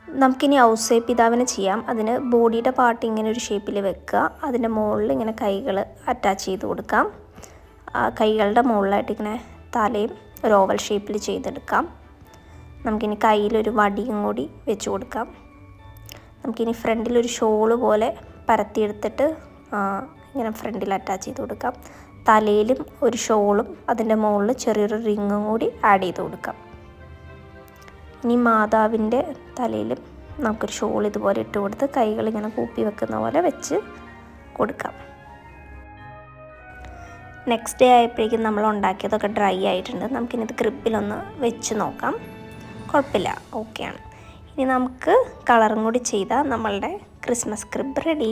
നമുക്കിനി ഔസേപ്പ് പിതാവിനെ ചെയ്യാം. അതിന് ബോഡിയുടെ പാർട്ട് ഇങ്ങനെ ഒരു ഷേപ്പിൽ വെക്കുക. അതിൻ്റെ മുകളിൽ ഇങ്ങനെ കൈകൾ അറ്റാച്ച് ചെയ്ത് കൊടുക്കാം. കൈകളുടെ മുകളിലായിട്ട് ഇങ്ങനെ തലയും ഒരു ഓവൽ ഷേപ്പിൽ ചെയ്തെടുക്കാം. നമുക്കിനി കയ്യിലൊരു വടിയും കൂടി വെച്ച് കൊടുക്കാം. നമുക്കിനി ഫ്രണ്ടിലൊരു ഷോള് പോലെ പരത്തിയെടുത്തിട്ട് ഇങ്ങനെ ഫ്രണ്ടിൽ അറ്റാച്ച് ചെയ്ത് കൊടുക്കാം. തലയിലും ഒരു ഷോളും അതിൻ്റെ മുകളിൽ ചെറിയൊരു റിങ്ങും കൂടി ആഡ് ചെയ്ത് കൊടുക്കാം. ഇനി മാതാവിൻ്റെ തലയിലും നമുക്കൊരു ഷോൾ ഇതുപോലെ ഇട്ട് കൊടുത്ത് കൈകൾ ഇങ്ങനെ കൂപ്പി വെക്കുന്ന പോലെ വെച്ച് കൊടുക്കാം. നെക്സ്റ്റ് ഡേ ആയപ്പോഴേക്കും നമ്മൾ ഉണ്ടാക്കിയതൊക്കെ ഡ്രൈ ആയിട്ടുണ്ട്. നമുക്കിനി ഇത് ക്രിബിലൊന്ന് വെച്ച് നോക്കാം. കുഴപ്പമില്ല, ഓക്കെയാണ്. ഇനി നമുക്ക് കളറും കൂടി ചെയ്താൽ നമ്മളുടെ ക്രിസ്മസ് ക്രിബ് റെഡി.